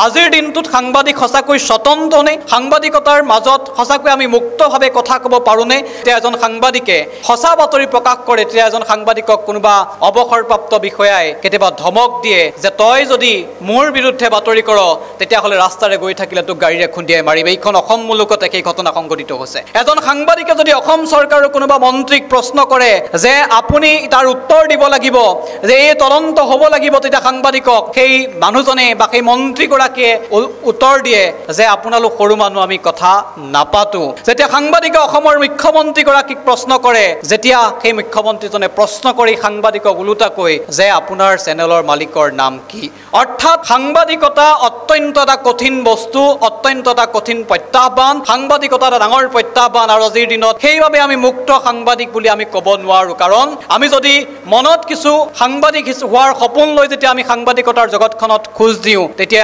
আজিৰ দিনটোত সাংবাদিক সঁচাকৈ স্বতন্ত্ৰ নে? সাংবাদিকতাৰ মাজত সঁচাকৈ আমি মুক্তভাৱে কথা ক'ব পাৰোঁনে? তেতিয়া এজন সাংবাদিকে সঁচা বাতৰি প্ৰকাশ কৰে, তেতিয়া এজন সাংবাদিকক কোনোবা অৱসৰপ্ৰাপ্ত বিষয়াই কেতিয়াবা ধমক দিয়ে যে তই যদি মোৰ বিৰুদ্ধে বাতৰি কৰ তেতিয়াহ'লে ৰাস্তাৰে গৈ থাকিলে তোক গাড়ীৰে খুন্দিয়াই মাৰিব। এইখন অসম মুলুকত এই ঘটনা সংঘটিত হৈছে। এজন সাংবাদিকে যদি অসম চৰকাৰৰ কোনোবা মন্ত্ৰীক প্ৰশ্ন কৰে যে আপুনি তাৰ উত্তৰ দিব লাগিব, যে এই তদন্ত হ'ব লাগিব, তেতিয়া সাংবাদিকক সেই মানুহজনে বা সেই মন্ত্ৰীগৰাকীয়ে উত্তৰ দিয়ে যে আপোনালোক সৰু মানুহ, আমি কথা নাপাতো। যেতিয়া সাংবাদিকে অসমৰ মুখ্যমন্ত্ৰীগৰাকীক প্ৰশ্ন কৰে, যেতিয়া সেই মুখ্যমন্ত্ৰীজনে প্ৰশ্ন কৰি সাংবাদিকক ওলোটাকৈ যে আপোনাৰ চেনেলৰ মালিকৰ নাম কি। অৰ্থাৎ সাংবাদিকতা অত্যন্ত এটা কঠিন বস্তু, অত্যন্ত এটা কঠিন প্ৰত্যাহ্বান। সাংবাদিকতা এটা ডাঙৰ প্ৰত্যাহ্বান আৰু আজিৰ দিনত সেইবাবে আমি মুক্ত সাংবাদিক বুলি আমি ক'ব নোৱাৰোঁ। কাৰণ আমি যদি মনত কিছু সাংবাদিক হোৱাৰ সপোন লৈ যেতিয়া আমি সাংবাদিকতাৰ জগতখনত খোজ দিওঁ, তেতিয়া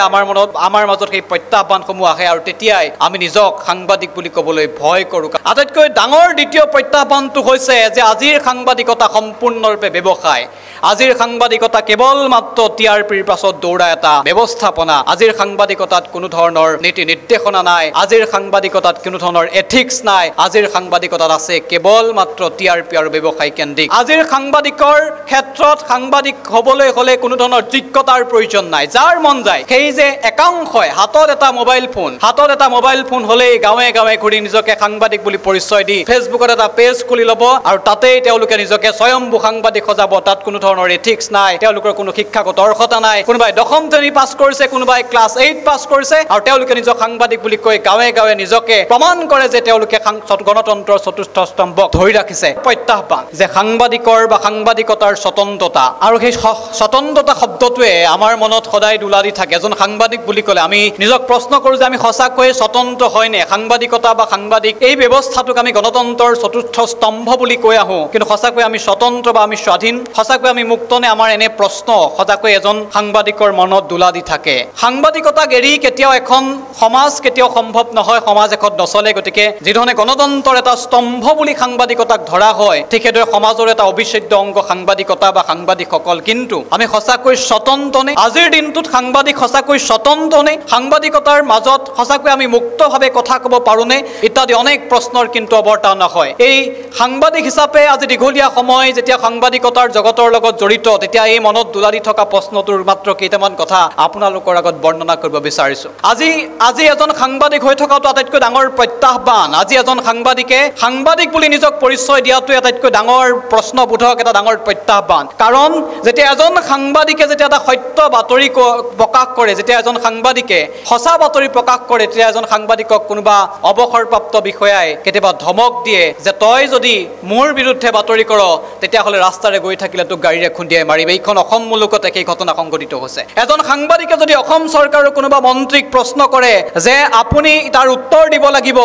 আমাৰ মাজত সেই প্ৰত্যাহ্বানসমূহ আহে আৰু তেতিয়াই আমি নিজক সাংবাদিক বুলি ক'বলৈ ভয় কৰোঁ। আটাইতকৈ ডাঙৰ দ্বিতীয় প্ৰত্যাহ্বানটো হৈছে যে আজিৰ সাংবাদিকতা সম্পূৰ্ণৰূপে ব্যৱসায়। আজিৰ সাংবাদিকতা কেৱল মাত্ৰ TRPৰ পাছত দৌৰা এটা ব্যৱস্থাপনা। আজিৰ সাংবাদিকতাত কোনো ধৰণৰ নীতি নিৰ্দেশনা নাই, আজিৰ সাংবাদিকতাত কোনো ধৰণৰ এথিক্স নাই, আজিৰ সাংবাদিকতাত আছে কেৱল মাত্ৰ TRP আৰু ব্যৱসায় কেন্দ্ৰিক। আজিৰ সাংবাদিকৰ ক্ষেত্ৰত সাংবাদিক হ'বলৈ হ'লে কোনো ধৰণৰ যোগ্যতাৰ প্ৰয়োজন নাই। যাৰ মন যায় সেই যে একাংশই হাতত এটা মোবাইল ফোন হ'লেই গাঁৱে গাঁৱে ঘূৰি নিজকে সাংবাদিক বুলি পৰিচয় দি ফেচবুকত এটা পেজ খুলি ল'ব আৰু তাতেই তেওঁলোকে নিজকে স্বয়ম্ভু সাংবাদিক সজাব। তাত কোনো ধৰণৰ এথিক্স নাই, তেওঁলোকৰ কোনো শিক্ষাগত অৰ্হতা নাই। কোনোবাই 10ম শ্ৰেণী পাছ কৰিছে, কোনোবাই ক্লাছ 8 পাছ কৰিছে আৰু তেওঁলোকে নিজক সাংবাদিক বুলি কৈ গাঁৱে গাঁৱে নিজকে প্ৰমাণ কৰে যে তেওঁলোকে গণতন্ত্ৰৰ চতুৰ্থ স্তম্ভক ধৰি ৰাখিছে। প্ৰত্যাহ্বান যে সাংবাদিকৰ বা সাংবাদিকতাৰ স্বতন্ত্ৰতা, আৰু সেই স্বতন্ত্ৰতা শব্দটোৱে আমাৰ মনত সদায় দোলা দি থাকে। এজন সাংবাদিক বুলি ক'লে আমি নিজক প্ৰশ্ন কৰোঁ যে আমি সঁচাকৈয়ে স্বতন্ত্ৰ হয়নে? সাংবাদিকতা বা সাংবাদিক এই ব্যৱস্থাটোক আমি গণতন্ত্ৰৰ চতুৰ্থ স্তম্ভ বুলি কৈ আহোঁ, কিন্তু সঁচাকৈ আমি স্বতন্ত্ৰ বা আমি স্বাধীন, সঁচাকৈ আমি মুক্ত নে? আমাৰ এনে প্ৰশ্ন সঁচাকৈ এজন সাংবাদিকৰ মনত দোলা দি থাকে। সাংবাদিকতাক এৰি কেতিয়াও এখন সমাজ কেতিয়াও সম্ভৱ নহয়, সমাজ এখন নচলে। গতিকে যিধৰণে গণতন্ত্ৰৰ এটা স্তম্ভ বুলি সাংবাদিকতাক ধৰা হয়, ঠিক সেইদৰে সমাজৰ এটা অবিচ্ছেদ্য অংগ সাংবাদিকতা বা সাংবাদিকসকল। কিন্তু আমি সঁচাকৈ স্বতন্ত্ৰ নে? আজিৰ দিনটোত সাংবাদিক সঁচাকৈ স্বতন্ত্ৰ নে? সাংবাদিকতাৰ মাজত সঁচাকৈ আমি মুক্তভাৱে কথা ক'ব পাৰোঁনে? ইত্যাদি অনেক প্ৰশ্নৰ কিন্তু অৱতাৰণা হয়। এই সাংবাদিক হিচাপে আজি দীঘলীয়া সময় যেতিয়া সাংবাদিকতাৰ জগতৰ লগত জড়িত, তেতিয়া এই মনত দোলা দি থকা প্ৰশ্নটোৰ মাত্ৰ কেইটামান কথা আপোনালোকৰ আগত বৰ্ণনা কৰিব বিচাৰিছোঁ। আজি এজন সাংবাদিক হৈ থকাটো আটাইতকৈ ডাঙৰ প্ৰত্যাহ্বান। আজি এজন সাংবাদিকে সাংবাদিক বুলি নিজক পৰিচয় দিয়াটো আটাইতকৈ ডাঙৰ প্ৰশ্নবোধক, এটা ডাঙৰ প্ৰত্যাহ্বান। কাৰণ যেতিয়া এজন সাংবাদিকে যেতিয়া এটা সত্য বাতৰি প্ৰকাশ কৰে, যেতিয়া এজন সাংবাদিকে সঁচা বাতৰি প্ৰকাশ কৰে, তেতিয়া এজন সাংবাদিকক কোনোবা অৱসৰপ্ৰাপ্ত বিষয়াই কেতিয়াবা ধমক দিয়ে যে তই যদি মোৰ বিৰুদ্ধে বাতৰি কৰ তেতিয়াহ'লে ৰাস্তাৰে গৈ থাকিলে তোক গাড়ীৰে খুন্দিয়াই মাৰিব। এইখন অসম মুলুকত এই ঘটনা সংঘটিত হৈছে। এজন সাংবাদিকে যদি অসম চৰকাৰৰ কোনোবা মন্ত্ৰীক প্ৰশ্ন কৰে যে আপুনি তাৰ উত্তৰ দিব লাগিব,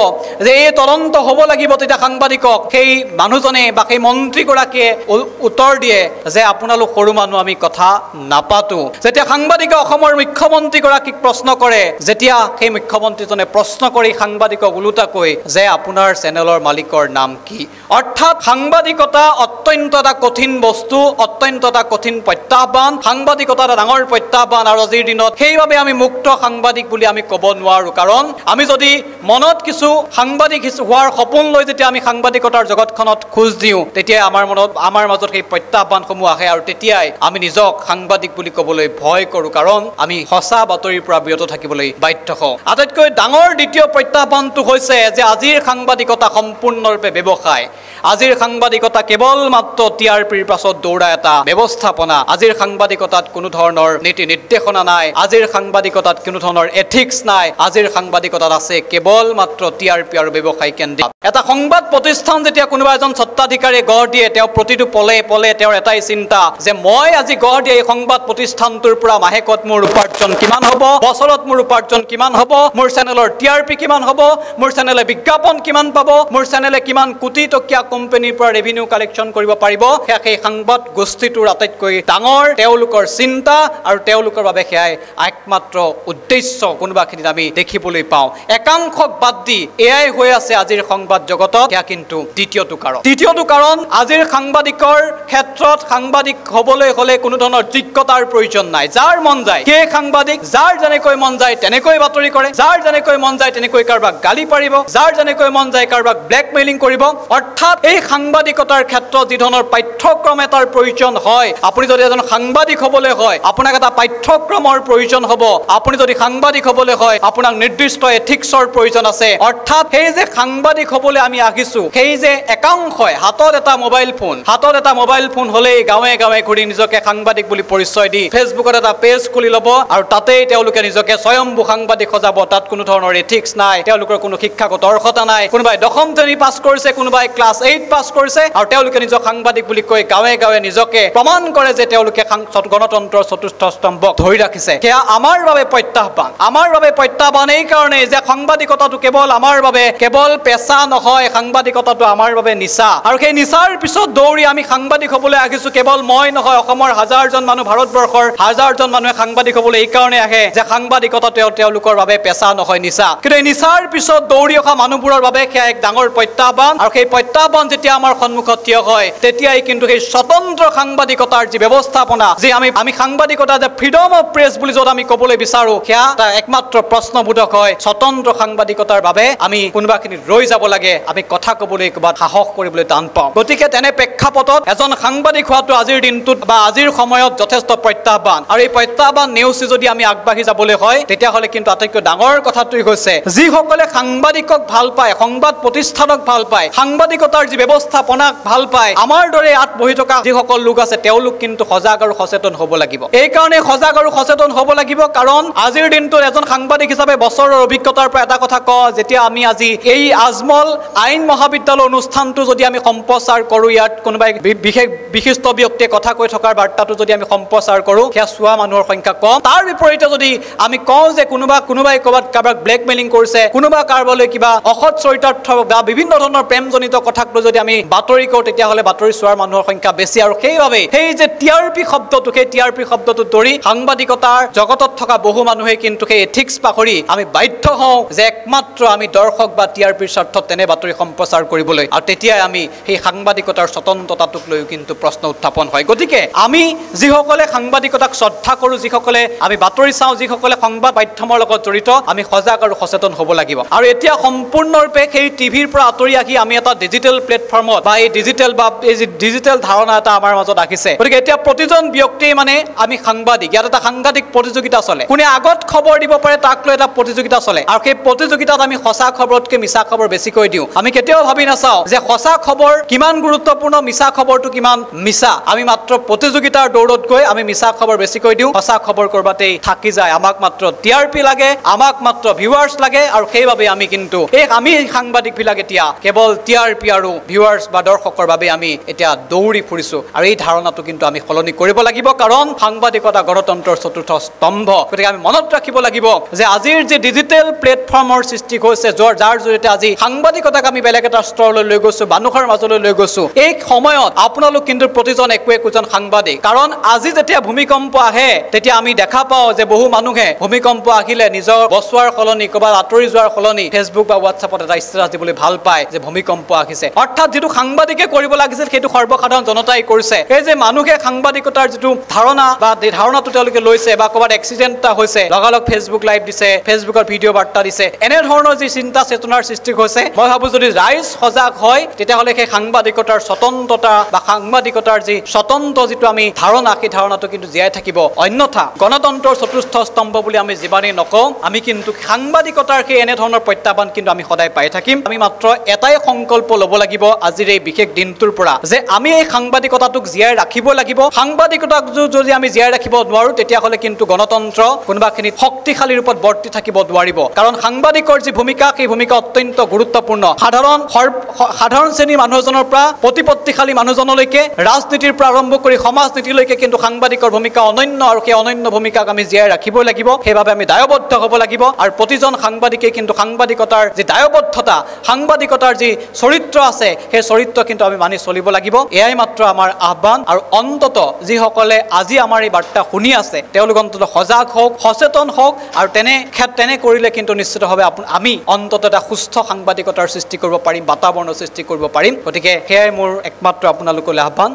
যে এই তদন্ত হ'ব লাগিব, তেতিয়া সাংবাদিকক সেই মানুহজনে বা সেই মন্ত্ৰীগৰাকীয়ে উত্তৰ দিয়ে যে আপোনালোক সৰু মানুহ, আমি কথা নাপাতো। যেতিয়া সাংবাদিকে অসমৰ মুখ্যমন্ত্ৰীগৰাকীক প্ৰশ্ন কৰে, যেতিয়া সেই মুখ্যমন্ত্ৰীজনে প্ৰশ্ন কৰি সাংবাদিকক ওলোটাকৈ যে আপোনাৰ চেনেলৰ মালিকৰ নাম কি। অৰ্থাৎ সাংবাদিকতা অত্যন্ত এটা কঠিন বস্তু, অত্যন্ত এটা কঠিন প্ৰত্যাহ্বান। সাংবাদিকতা এটা ডাঙৰ প্ৰত্যাহ্বান আৰু আজিৰ দিনত সেইবাবে আমি মুক্ত সাংবাদিক বুলি আমি ক'ব নোৱাৰোঁ। কাৰণ আমি যদি মনত কিছু সাংবাদিক হোৱাৰ সপোন লৈ যেতিয়া আমি সাংবাদিকতাৰ জগতখনত খোজ দিওঁ, তেতিয়াই আমাৰ মাজত সেই প্ৰত্যাহ্বানসমূহ আহে আৰু তেতিয়াই আমি নিজক সাংবাদিক বুলি ক'বলৈ ভয় কৰোঁ। কাৰণ আমি সঁচা বাতৰিৰ পৰা বিৰত থাকিবলৈ বাধ্য হওঁ। আটাইতকৈ ডাঙৰ দ্বিতীয় প্ৰত্যাহ্বানটো হৈছে যে আজিৰ সাংবাদিকতা সম্পূৰ্ণৰূপে ব্যৱসায়। আজিৰ সাংবাদিকতা কেৱল মাত্ৰ TRPৰ পাছত দৌৰা এটা ব্যৱস্থাপনা। আজিৰ সাংবাদিকতাত কোনো ধৰণৰ নীতি নিৰ্দেশনা নাই, আজিৰ সাংবাদিকতাত কোনো ধৰণৰ এথিক্স নাই, আজিৰ সাংবাদিকতাত আছে কেৱল মাত্ৰ TRP আৰু ব্যৱসায় কেন্দ্ৰিক। এটা সংবাদ প্ৰতিষ্ঠান যেতিয়া কোনোবা এজন স্বত্বাধিকাৰীয়ে গঢ় দিয়ে, তেওঁ প্ৰতিটো পলে পলে তেওঁৰ এটাই চিন্তা যে মই আজি গঢ় দিয়া এই সংবাদ প্ৰতিষ্ঠানটোৰ পৰা মাহেকত মোৰ উপাৰ্জন কিমান হ'ব, বছৰত মোৰ উপাৰ্জন কিমান হ'ব, মোৰ চেনেলৰ TRP কিমান হ'ব, মোৰ চেনেলে বিজ্ঞাপন কিমান পাব, মোৰ চেনেলে কিমান কোটি টকীয়া কোম্পানীৰ পৰা ৰেভিনিউ কালেকশ্যন কৰিব পাৰিব। সেয়া সেই সংবাদ গোষ্ঠীটোৰ আটাইতকৈ ডাঙৰ তেওঁলোকৰ চিন্তা আৰু তেওঁলোকৰ বাবে সেয়াই একমাত্ৰ উদ্দেশ্য কোনোবাখিনিত আমি দেখিবলৈ পাওঁ। একাংশক বাদ দি এয়াই হৈ আছে আজিৰ সংবাদ সংবাদ জগতত সেয়া কিন্তু দ্বিতীয়টো কাৰণ। তৃতীয়টো কাৰণ, আজিৰ সাংবাদিকৰ ক্ষেত্ৰত সাংবাদিক হ'বলৈ হ'লে কোনো ধৰণৰ যোগ্যতাৰ প্ৰয়োজন নাই। যাৰ মন যায় সেই সাংবাদিক, যাৰ যেনেকৈ মন যায় তেনেকৈ বাতৰি কৰে, যাৰ যেনেকৈ মন যায় তেনেকৈ কাৰোবাক গালি পাৰিব, যাৰ যেনেকৈ মন যায় কাৰোবাক ব্লেকমেইলিং কৰিব। অৰ্থাৎ এই সাংবাদিকতাৰ ক্ষেত্ৰত যি ধৰণৰ পাঠ্যক্ৰম এটাৰ প্ৰয়োজন হয়, আপুনি যদি এজন সাংবাদিক হ'বলৈ হয় আপোনাক এটা পাঠ্যক্ৰমৰ প্ৰয়োজন হ'ব। আপুনি যদি সাংবাদিক হ'বলৈ হয় আপোনাক নিৰ্দিষ্ট এথিক্সৰ প্ৰয়োজন আছে। অৰ্থাৎ সেই যে সাংবাদিক হ'বলৈ আমি আহিছো, সেই যে একাংশই হাতত এটা মোবাইল ফোন হ'লেই গাঁৱে গাঁৱে ঘূৰি নিজকে সাংবাদিক বুলি পৰিচয় দি ফেচবুকত এটা পেজ খুলি ল'ব আৰু তাতেই তেওঁলোকে নিজকে স্বয়ম্ভু সাংবাদিক সজাব। তাত কোনো ধৰণৰ এথিক্স নাই, তেওঁলোকৰ কোনো শিক্ষাগত অৰ্হতা নাই। কোনোবাই 10ম শ্ৰেণী পাছ কৰিছে, কোনোবাই ক্লাছ 8 পাছ কৰিছে আৰু তেওঁলোকে নিজক সাংবাদিক বুলি কৈ গাঁৱে গাঁৱে নিজকে প্ৰমাণ কৰে যে তেওঁলোকে গণতন্ত্ৰৰ চতুৰ্থ স্তম্ভক ধৰি ৰাখিছে। সেয়া আমাৰ বাবে প্ৰত্যাহ্বান এই কাৰণেই যে সাংবাদিকতাটো কেৱল আমাৰ বাবে কেৱল পেছা নহয়, সাংবাদিকতাটো আমাৰ বাবে নিচা। আৰু সেই নিচাৰ পিছত দৌৰি আমি সাংবাদিক হ'বলৈ আহিছো। কেৱল মই নহয়, অসমৰ হাজাৰজন মানুহ, ভাৰতবৰ্ষৰ হাজাৰজন মানুহে সাংবাদিক হ'বলৈ এইকাৰণে আহে যে সাংবাদিকতা তেওঁলোকৰ বাবে পেছা নহয়, নিচা। কিন্তু এই নিচাৰ পিছত দৌৰি অহা মানুহবোৰৰ বাবে সেয়া এক ডাঙৰ প্ৰত্যাহ্বান। আৰু সেই প্ৰত্যাহ্বান যেতিয়া আমাৰ সন্মুখত থিয় হয় তেতিয়াই কিন্তু সেই স্বতন্ত্ৰ সাংবাদিকতাৰ যি ব্যৱস্থাপনা, যে আমি সাংবাদিকতা যে ফ্ৰীডম অফ প্ৰেছ বুলি য'ত আমি ক'বলৈ বিচাৰো, সেয়া এটা একমাত্ৰ প্ৰশ্নবোধক হয়। স্বতন্ত্ৰ সাংবাদিকতাৰ বাবে আমি কোনোবাখিনিত ৰৈ যাব লাগে, আমি কথা ক'বলৈ ক'ৰবাত সাহস কৰিবলৈ টান পাওঁ। গতিকে তেনে প্ৰেক্ষাপটত এজন সাংবাদিক হোৱাটো আজিৰ দিনটোত বা আজিৰ সময়ত যথেষ্ট প্ৰত্যাহ্বান। আৰু এই প্ৰত্যাহ্বান নেওচি যদি আমি আগবাঢ়ি যাবলৈ হয় তেতিয়াহ'লে কিন্তু আটাইতকৈ ডাঙৰ কথাটোৱেই হৈছে, যিসকলে সাংবাদিকক ভাল পায়, সংবাদ প্ৰতিষ্ঠানক ভাল পায়, সাংবাদিকতাৰ যি ব্যৱস্থাপনাক ভাল পায়, আমাৰ দৰে ইয়াত বহি থকা যিসকল লোক আছে তেওঁলোক কিন্তু সজাগ আৰু সচেতন হ'ব লাগিব। এইকাৰণে সজাগ আৰু সচেতন হ'ব লাগিব কাৰণ আজিৰ দিনটোত এজন সাংবাদিক হিচাপে বছৰৰ অভিজ্ঞতাৰ পৰা এটা কথা কওঁ, যেতিয়া আমি আজি এই আজমল আইন মহাবিদ্যালয় অনুষ্ঠানটো যদি আমি সম্প্ৰচাৰ কৰোঁ, ইয়াত কোনোবাই বিশিষ্ট ব্যক্তিয়ে কথা কৈ থকাৰ বাৰ্তাটো যদি আমি সম্প্ৰচাৰ কৰোঁ, সেয়া চোৱা মানুহৰ সংখ্যা কম। তাৰ বিপৰীতে যদি আমি কওঁ যে কোনোবাই ক'ৰবাত কাৰোবাক ব্লেকমেইলিং কৰিছে, কোনোবা কাৰোবালৈ কিবা অসৎ চৰিতাৰ্থ বা বিভিন্ন ধৰণৰ প্ৰেমজনিত কথাক লৈ যদি আমি বাতৰি কৰো, তেতিয়াহ'লে বাতৰি চোৱাৰ মানুহৰ সংখ্যা বেছি। আৰু সেইবাবে সেই যে টিআৰপি শব্দটো, সেই টিআৰপি শব্দটো ধৰি সাংবাদিকতাৰ জগতত থকা বহু মানুহে কিন্তু সেই এথিক্স পাহৰি আমি বাধ্য হওঁ যে একমাত্ৰ আমি দৰ্শক বা টিআৰপিৰ স্বাৰ্থত তেনে বাতৰি সম্প্ৰচাৰ কৰিবলৈ। আৰু তেতিয়াই আমি সেই সাংবাদিকতাৰ স্বতন্ত্ৰতাটোক লৈও কিন্তু প্ৰশ্ন উত্থাপন হয়। গতিকে আমি যিসকলে সাংবাদিকতাক শ্ৰদ্ধা কৰোঁ, যিসকলে আমি বাতৰি চাওঁ, যিসকলে সংবাদ মাধ্যমৰ লগত জড়িত, আমি সজাগ আৰু সচেতন হ'ব লাগিব। আৰু এতিয়া সম্পূৰ্ণৰূপে সেই টিভিৰ পৰা আঁতৰি আহি আমি এটা ডিজিটেল প্লেটফৰ্মত বা এই ডিজিটেল ধাৰণা এটা আমাৰ মাজত আহিছে। গতিকে এতিয়া প্ৰতিজন ব্যক্তিয়ে মানে আমি সাংবাদিক, ইয়াত এটা সাংঘাতিক প্ৰতিযোগিতা চলে। কোনে আগত খবৰ দিব পাৰে তাক লৈ এটা প্ৰতিযোগিতা চলে। আৰু সেই প্ৰতিযোগিতাত আমি সঁচা খবৰতকৈ মিছা খবৰ বেছিকৈ দিওঁ। আমি কেতিয়াও ভাবি নাচাওঁ যে সঁচা খবৰ কিমান গুৰুত্বপূৰ্ণ, মিছা খবৰটো কিমান মিছা। আমি মাত্ৰ প্ৰতিযোগিতাৰ দৌৰত গৈ আমি মিছা খবৰ বেছিকৈ দিওঁ, সঁচা খবৰ কৰবাতেই থাকি যায়। আমাক মাত্ৰ টিআৰপি লাগে, আমাক মাত্ৰ ভিউৱাৰ্ছ লাগে। আৰু সেইবাবে আমি কিন্তু আমি সাংবাদিকবিলাক এতিয়া কেৱল টিআৰপি আৰু ভিউৱাৰ্ছ বা দৰ্শকৰ বাবে আমি এতিয়া দৌৰি ফুৰিছো। আৰু এই ধাৰণাটো কিন্তু আমি সলনি কৰিব লাগিব, কাৰণ সাংবাদিকতা গণতন্ত্ৰৰ চতুৰ্থ স্তম্ভ। গতিকে আমি মনত ৰাখিব লাগিব যে আজিৰ যি ডিজিটেল প্লেটফৰ্মৰ সৃষ্টি হৈছে, যাৰ জৰিয়তে আজি সাংবাদিকতাক আমি বেলেগ এটা স্তৰলৈ লৈ গৈছো, মানুহৰ মাজলৈ লৈ গৈছো, এই সময়ত আপোনালোক কিন্তু প্ৰতিজন একোজন সাংবাদিক। কাৰণ আজি যেতিয়া ভূমিকম্প আহে তেতিয়া আমি দেখা পাওঁ যে বহু মানুহে ভূমিকম্প আহিলে নিজৰ বচোৱাৰ সলনি, ক'ৰবাত আঁতৰি যোৱাৰ সলনি ফেচবুক বা হোৱাটছএপত এটা ষ্টেটাছ দিবলৈ ভাল পায় যে ভূমিকম্প আহিছে। অৰ্থাৎ যিটো সাংবাদিকে কৰিব লাগিছিল সেইটো সৰ্বসাধাৰণ জনতাই কৰিছে। এই যে মানুহে সাংবাদিকতাৰ যিটো ধাৰণা বা ধাৰণাটো তেওঁলোকে লৈছে, বা ক'ৰবাত এক্সিডেণ্ট এটা হৈছে লগালগ ফেচবুক লাইভ দিছে, ফেচবুকৰ ভিডিঅ' বাৰ্তা দিছে, এনেধৰণৰ যি চিন্তা চেতনাৰ সৃষ্টি হৈছে, মই ভাবোঁ যদি ৰাইজ সজাগ হয় তেতিয়াহ'লে সেই সাংবাদিকতাৰ স্বতন্ত্ৰতা বা সাংবাদিকতাৰ যি স্বতন্ত্ৰ যিটো আমি ধাৰণা, সেই ধাৰণাটো কিন্তু জীয়াই থাকিব। অন্যথা গণতন্ত্ৰৰ চতুৰ্থ স্তম্ভ বুলি আমি যিমানেই নকওঁ, আমি কিন্তু সাংবাদিকতাৰ সেই এনেধৰণৰ প্ৰত্যাহ্বান কিন্তু আমি সদায় পাই থাকিম। আমি মাত্ৰ এটাই সংকল্প ল'ব লাগিব আজিৰ এই বিশেষ দিনটোৰ পৰা, যে আমি এই সাংবাদিকতাটোক জীয়াই ৰাখিব লাগিব। সাংবাদিকতাক যদি আমি জীয়াই ৰাখিব নোৱাৰোঁ তেতিয়াহ'লে কিন্তু গণতন্ত্ৰ কোনোবাখিনিত শক্তিশালী ৰূপত বৰ্তি থাকিব নোৱাৰিব। কাৰণ সাংবাদিকৰ যি ভূমিকা, সেই ভূমিকা অত্যন্ত গুৰুত্বপূৰ্ণ। সাধাৰণ শ্ৰেণীৰ মানুহ এজনৰ পৰা প্ৰতিপত্তিশালী মানুহজনলৈকে, ৰাজনীতিৰ পৰা আৰম্ভ কৰি সমাজ নীতিলৈকে কিন্তু সাংবাদিকৰ ভূমিকা অনন্য। আৰু সেই অনন্য ভূমিকাক আমি জীয়াই ৰাখিবই লাগিব। সেইবাবে আমি দায়বদ্ধ হ'ব লাগিব। আৰু প্ৰতিজন সাংবাদিকে কিন্তু সাংবাদিকতাৰ যি দায়বদ্ধতা, সাংবাদিকতাৰ যি চৰিত্ৰ আছে, সেই চৰিত্ৰ কিন্তু আমি মানি চলিব লাগিব। এয়াই মাত্ৰ আমাৰ আহ্বান। আৰু অন্তত যিসকলে আজি আমাৰ এই বাৰ্তা শুনি আছে তেওঁলোক অন্তত সজাগ হওক, সচেতন হওক। আৰু তেনে কৰিলে কিন্তু নিশ্চিতভাৱে আমি অন্তত এটা সুস্থ সাংবাদিকতাৰ সৃষ্টি কৰিব পাৰিম, বাতাবৰণৰ সৃষ্টি কৰিব পাৰিম। গতিকে সেয়াই মোৰ একমাত্ৰ আপোনালোকলৈ আহ্বান